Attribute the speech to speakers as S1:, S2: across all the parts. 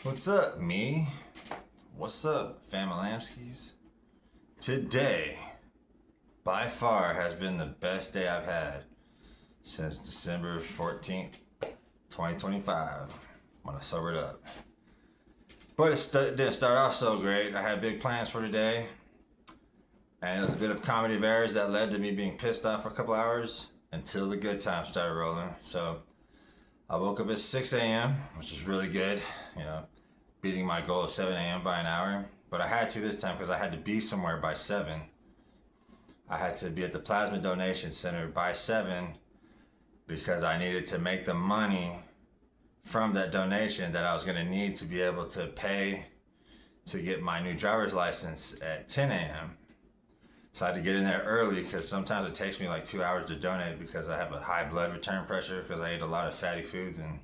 S1: What's up, me? What's up, Familamskis? Today, by far, has been the best day I've had since December 14th, 2025, when I sobered up. But it didn't start off so great. I had big plans for today, and it was a bit of comedy of errors that led to me being pissed off for a couple hours until the good times started rolling. So I woke up at 6 a.m., which is really good, beating my goal of 7 a.m. by an hour. But I had to this time because I had to be somewhere by 7. I had to be at the Plasma Donation Center by 7 because I needed to make the money from that donation that I was going to need to be able to pay to get my new driver's license at 10 a.m. So I had to get in there early because sometimes it takes me like 2 hours to donate because I have a high blood return pressure because I ate a lot of fatty foods, and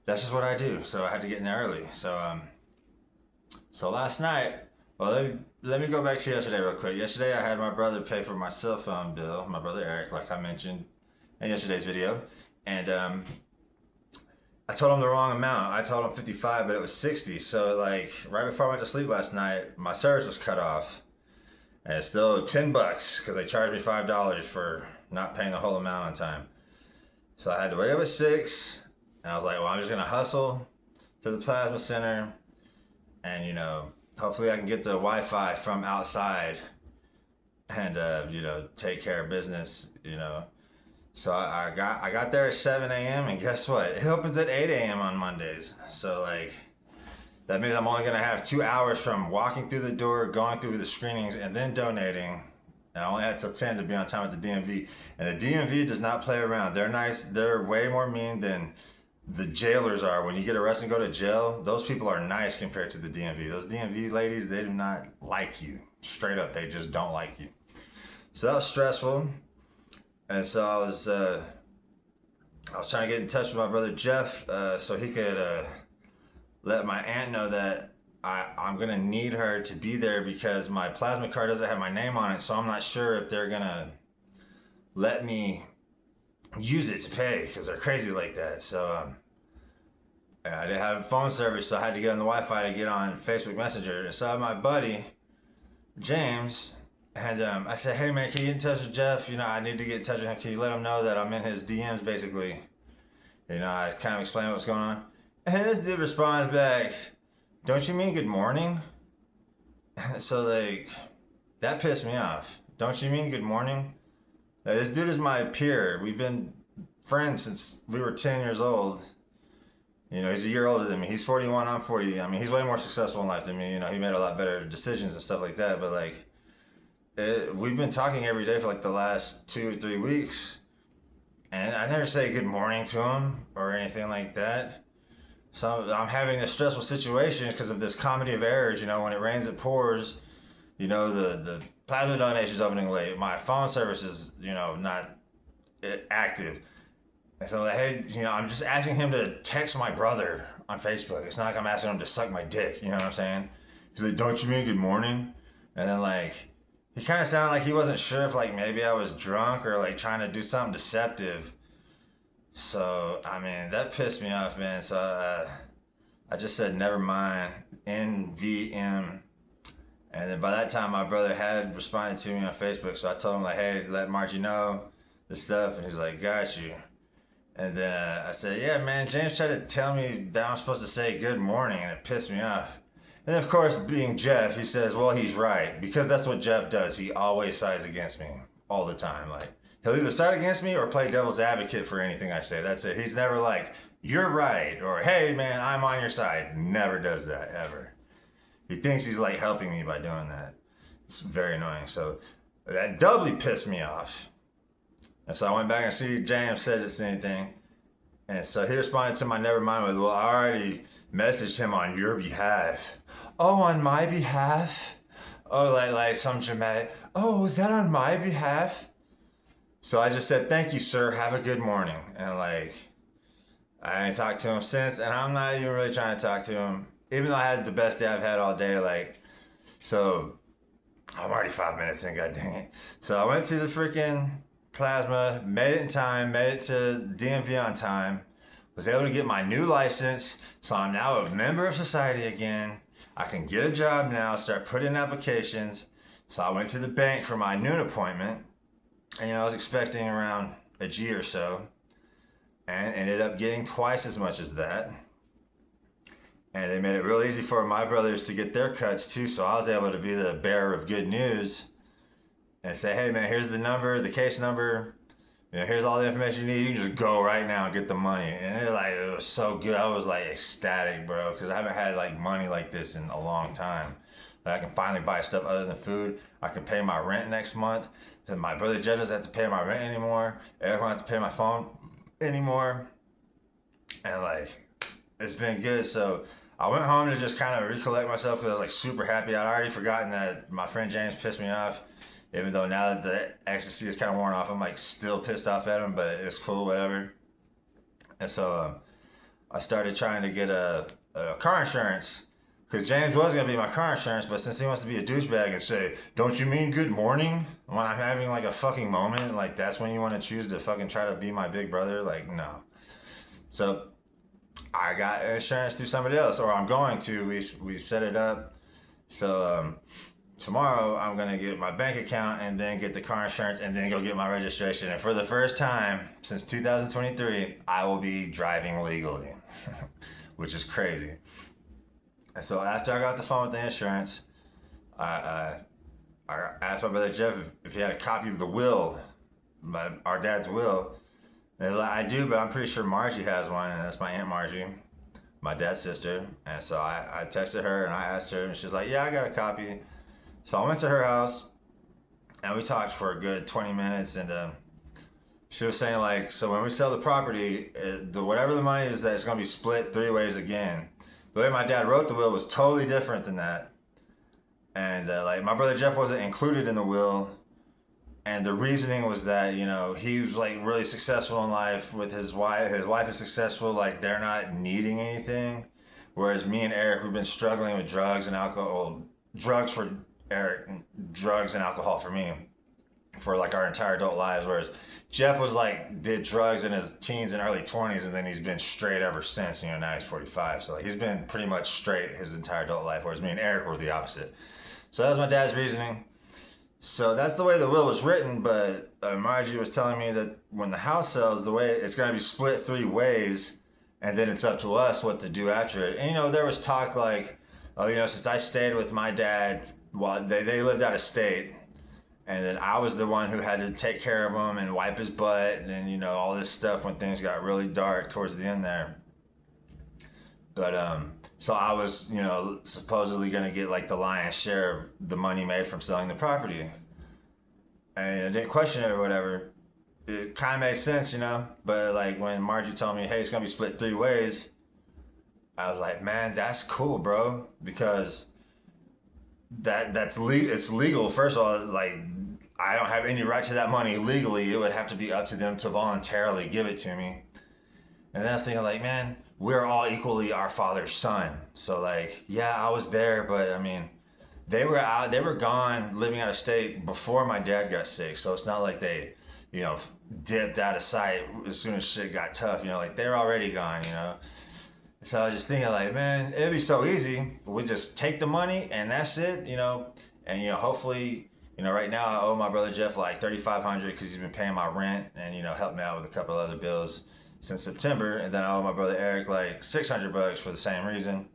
S1: that's just what I do. So I had to get in there early. So last night, well, let me go back to yesterday real quick. Yesterday I had my brother pay for my cell phone bill, my brother Eric, like I mentioned in yesterday's video. And I told him the wrong amount. I told him 55, but it was 60. So like right before I went to sleep last night, my service was cut off. And it's still $10 because they charged me $5 for not paying the whole amount on time. So I had to wake up at 6, and I was like, well, I'm just gonna hustle to the plasma center, and hopefully I can get the Wi-Fi from outside, and take care of business. So I got there at 7 a.m. and guess what? It opens at 8 a.m. on Mondays. So like, that means I'm only gonna have 2 hours from walking through the door, going through the screenings, and then donating. And I only had till 10 to be on time at the DMV. And the DMV does not play around. They're nice. They're way more mean than the jailers are. When you get arrested and go to jail, those people are nice compared to the DMV. Those DMV ladies, they do not like you. Straight up, they just don't like you. So that was stressful. And so I was trying to get in touch with my brother Jeff so he could let my aunt know that I'm gonna need her to be there because my plasma card doesn't have my name on it, so I'm not sure if they're gonna let me use it to pay because they're crazy like that. So I didn't have phone service, so I had to get on the Wi-Fi to get on Facebook Messenger. And so I had my buddy James, and I said, hey man, can you get in touch with Jeff? I need to get in touch with him. Can you let him know that I'm in his DMs basically? I kind of explained what's going on. And this dude responds back, don't you mean good morning? So like, that pissed me off. Don't you mean good morning? This dude is my peer. We've been friends since we were 10 years old. He's a year older than me. He's 41, I'm 40. I mean, he's way more successful in life than me. He made a lot better decisions and stuff like that. But like, we've been talking every day for like the last 2 or 3 weeks. And I never say good morning to him or anything like that. So I'm having this stressful situation because of this comedy of errors. When it rains, it pours. The plasma donation is opening late. My phone service is, not active. And so, hey, I'm just asking him to text my brother on Facebook. It's not like I'm asking him to suck my dick. You know what I'm saying? He's like, don't you mean good morning? And then like, he kind of sounded like he wasn't sure if like maybe I was drunk or like trying to do something deceptive. So, I mean, that pissed me off, man. So, I just said, never mind, NVM. And then by that time, my brother had responded to me on Facebook. So I told him, like, hey, let Margie know this stuff. And he's like, got you. And then I said, yeah, man, James tried to tell me that I'm supposed to say good morning, and it pissed me off. And of course, being Jeff, he says, well, he's right. Because that's what Jeff does. He always sides against me all the time. Like, he'll either side against me or play devil's advocate for anything I say. That's it. He's never like, you're right, or hey man, I'm on your side. Never does that, ever. He thinks he's like helping me by doing that. It's very annoying. So that doubly pissed me off. And so I went back and see James said the same thing. And so he responded to my never mind with, well, I already messaged him on your behalf. Oh, on my behalf? Oh, like some dramatic, oh, was that on my behalf? So I just said, thank you, sir. Have a good morning. And like, I ain't talked to him since, and I'm not even really trying to talk to him. Even though I had the best day I've had all day, like, so I'm already 5 minutes in, god dang it. So I went to the freaking plasma, made it in time, made it to DMV on time, was able to get my new license, so I'm now a member of society again. I can get a job now, start putting in applications. So I went to the bank for my noon appointment, and I was expecting around a G or so, and ended up getting twice as much as that. And they made it real easy for my brothers to get their cuts too, so I was able to be the bearer of good news and say, hey man, here's the number, the case number, here's all the information you need. You can just go right now and get the money. And it was so good. I was like ecstatic, bro, because I haven't had like money like this in a long time. Like, I can finally buy stuff other than food. I can pay my rent next month. And my brother Jed doesn't have to pay my rent anymore. Everyone has to pay my phone anymore. And like, it's been good. So I went home to just kind of recollect myself because I was like super happy. I'd already forgotten that my friend James pissed me off. Even though now that the ecstasy is kind of worn off, I'm like still pissed off at him, but it's cool, whatever. And so I started trying to get a car insurance because James was going to be my car insurance, but since he wants to be a douchebag and say, don't you mean good morning? When I'm having like a fucking moment, like that's when you want to choose to fucking try to be my big brother? Like, no. So I got insurance through somebody else, or I'm going to. We set it up. So tomorrow I'm gonna get my bank account and then get the car insurance and then go get my registration. And for the first time since 2023, I will be driving legally, which is crazy. And so after I got the phone with the insurance, I asked my brother Jeff if he had a copy of the will, our dad's will. And he's like, I do, but I'm pretty sure Margie has one, and that's my Aunt Margie, my dad's sister. And so I texted her and I asked her, and she's like, yeah, I got a copy. So I went to her house, and we talked for a good 20 minutes, and she was saying, like, so when we sell the property, whatever the money is, that it's going to be split 3 ways again. The way my dad wrote the will was totally different than that. And, like, my brother Jeff wasn't included in the will, and the reasoning was that, he was, like, really successful in life with his wife. His wife is successful, like, they're not needing anything. Whereas me and Eric, we've been struggling with drugs and alcohol, drugs for Eric, drugs and alcohol for me for like our entire adult lives, whereas Jeff was like did drugs in his teens and early 20s, and then he's been straight ever since. Now he's 45, so like, he's been pretty much straight his entire adult life, whereas me and Eric were the opposite. So that was my dad's reasoning. So that's the way the will was written, but Margie was telling me that when the house sells, the way it's going to be split 3 ways, and then it's up to us what to do after it. And there was talk like, since I stayed with my dad while they lived out of state, and then I was the one who had to take care of him and wipe his butt and all this stuff when things got really dark towards the end there. But so I was supposedly gonna get like the lion's share of the money made from selling the property, and I didn't question it or whatever. It kind of made sense, but like when Margie told me, hey, it's gonna be split 3 ways, I was like, man, that's cool, bro, because it's legal. First of all, like, I don't have any right to that money legally. It would have to be up to them to voluntarily give it to me. And then I was thinking, like, man, we're all equally our father's son. So like, yeah, I was there, but I mean, they were gone living out of state before my dad got sick. So it's not like they, dipped out of sight as soon as shit got tough, like they're already gone, So I was just thinking, like, man, it'd be so easy. We just take the money and that's it, and hopefully, right now I owe my brother Jeff like $3,500 because he's been paying my rent and helped me out with a couple of other bills since September, and then I owe my brother Eric like $600 for the same reason.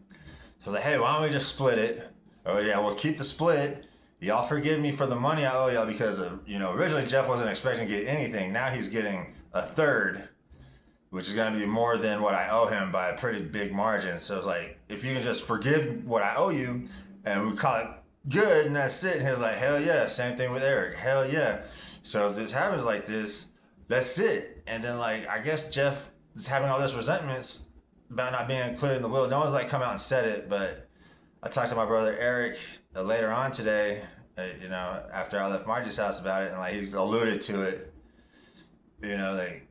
S1: So I was like, hey, why don't we just split it? Oh yeah, we'll keep the split. Y'all forgive me for the money I owe y'all because originally Jeff wasn't expecting to get anything. Now he's getting a third, which is going to be more than what I owe him by a pretty big margin. So it's like, if you can just forgive what I owe you and we call it good and that's it. And he was like, hell yeah. Same thing with Eric. Hell yeah. So if this happens like this, that's it. And then like, I guess Jeff is having all this resentments about not being included in the will. No one's like come out and said it, but I talked to my brother Eric later on today, after I left Margie's house about it, and like he's alluded to it, like,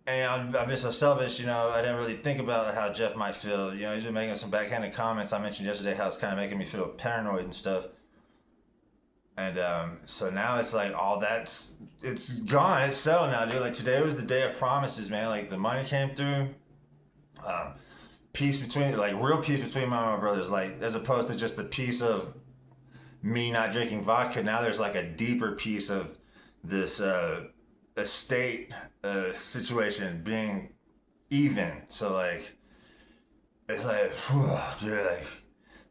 S1: and I've been so selfish, I didn't really think about how Jeff might feel. He's been making some backhanded comments. I mentioned yesterday how it's kind of making me feel paranoid and stuff. And so now it's like all it's gone. It's settled now, dude. Like today was the day of promises, man. Like the money came through. Um, peace between, like real peace between my brothers. Like as opposed to just the peace of me not drinking vodka. Now there's like a deeper piece of this estate situation being even. So like it's like, dude, like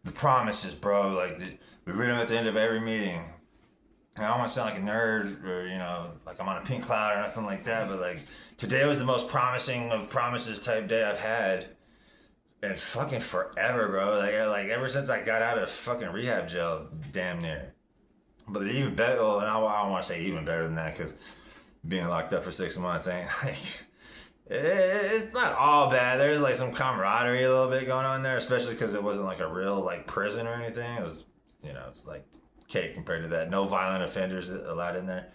S1: the promises, bro. Like we read them at the end of every meeting. And I don't want to sound like a nerd or like I'm on a pink cloud or nothing like that. But like today was the most promising of promises type day I've had in fucking forever, bro. Like ever since I got out of fucking rehab jail, damn near. But even better, well, and I don't want to say even better than that because being locked up for 6 months ain't like it's not all bad. There's like some camaraderie a little bit going on there, especially because it wasn't like a real like prison or anything. It was, it's like cake compared to that. No violent offenders allowed in there.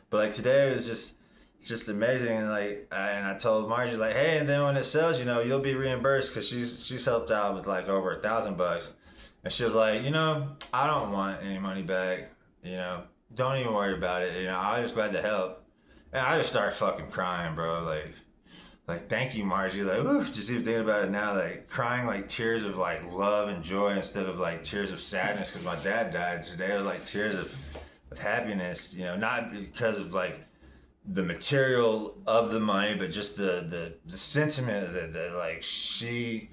S1: But like today it was just amazing. And like, and I told Margie like, hey, and then when it sells, you'll be reimbursed because she's helped out with like over $1,000. And she was like, I don't want any money back. Don't even worry about it. I was glad to help. And I just started fucking crying, bro. Like, thank you, Margie. Like, oof, just even thinking about it now, like, crying, like, tears of, like, love and joy instead of, like, tears of sadness because my dad died. Today was, like, tears of happiness, not because of, like, the material of the money, but just the sentiment that like, she's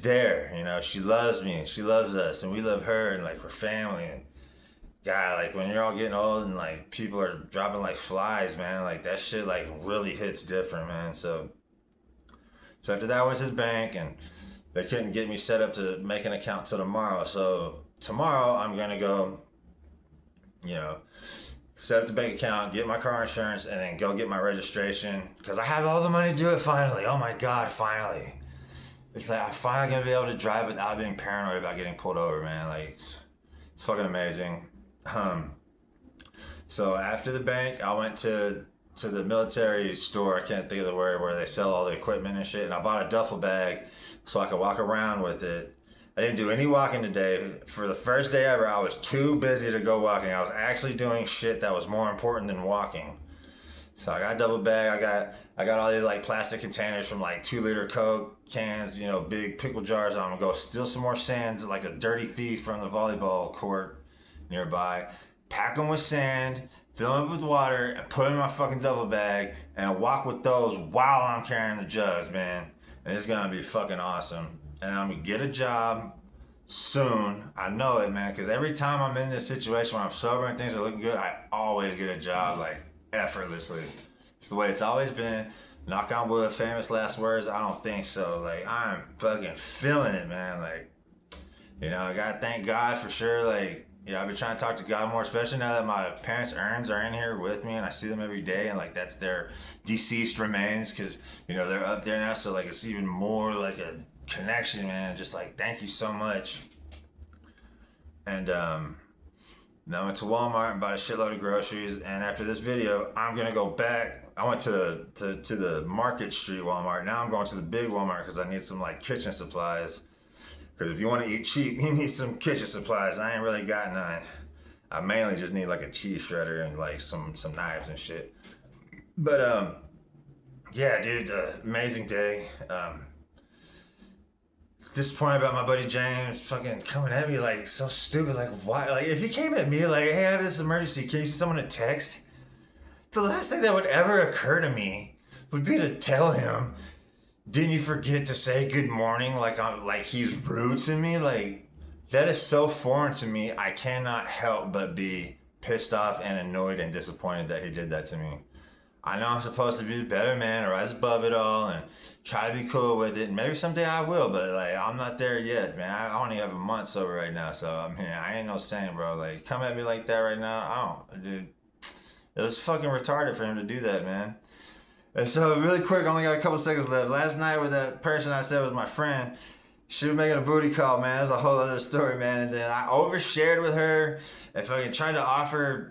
S1: there, she loves me, and she loves us, and we love her, and, like, we're family, and God, like when you're all getting old and like people are dropping like flies, man, like that shit like really hits different, man. So after that I went to the bank and they couldn't get me set up to make an account till tomorrow. So tomorrow I'm gonna go, set up the bank account, get my car insurance, and then go get my registration because I have all the money to do it finally. Oh my God, finally. It's like I'm finally gonna be able to drive without being paranoid about getting pulled over, man. Like it's fucking amazing. So after the bank, I went to the military store. I can't think of the word where they sell all the equipment and shit. And I bought a duffel bag so I could walk around with it. I didn't do any walking today. For the first day ever, I was too busy to go walking. I was actually doing shit that was more important than walking. So I got a duffel bag. I got all these like plastic containers from like 2-liter Coke cans, big pickle jars. I'm gonna go steal some more sand like a dirty thief from the volleyball court nearby, pack them with sand, fill them up with water, and put them in my fucking duffel bag, and walk with those while I'm carrying the jugs, man. And it's gonna be fucking awesome. And I'm gonna get a job soon. I know it, man, because every time I'm in this situation where I'm sober and things are looking good, I always get a job, like, effortlessly. It's the way it's always been. Knock on wood, famous last words, I don't think so. Like, I'm fucking feeling it, man. Like, I gotta thank God for sure, like, I've been trying to talk to God more, especially now that my parents' urns are in here with me and I see them every day and like that's their deceased remains because, they're up there now. So like it's even more like a connection, man. Just like, thank you so much. And now I went to Walmart and bought a shitload of groceries. And after this video, I'm going to go back. I went to the Market Street Walmart. Now I'm going to the big Walmart because I need some like kitchen supplies. Because if you want to eat cheap, you need some kitchen supplies. I ain't really got none. I mainly just need like a cheese shredder and like some knives and shit. But yeah, dude, amazing day. It's disappointed about my buddy James fucking coming at me like so stupid. Like why? Like if he came at me like, hey, I have this emergency. Can you see someone to text? The last thing that would ever occur to me would be to tell him, didn't you forget to say good morning? Like he's rude to me. Like that is so foreign to me. I cannot help but be pissed off and annoyed and disappointed that he did that to me. I know I'm supposed to be the better man or rise above it all and try to be cool with it. And maybe someday I will, but like I'm not there yet, man. I only have a month sober right now, so I mean I ain't no saint, bro. Like come at me like that right now. I don't, dude. It was fucking retarded for him to do that, man. And so really quick, I only got a couple seconds left. Last night with that person I said was my friend, she was making a booty call, man. That's a whole other story, man. And then I overshared with her. If I tried to offer,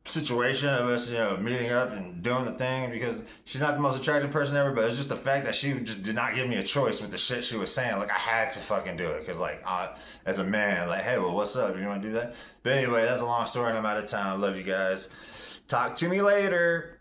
S1: situation of us, meeting up and doing the thing, because she's not the most attractive person ever, but it's just the fact that she just did not give me a choice with the shit she was saying. Like, I had to fucking do it, because, like, as a man, like, hey, well, what's up? You want to do that? But anyway, that's a long story, and I'm out of time. Love you guys. Talk to me later.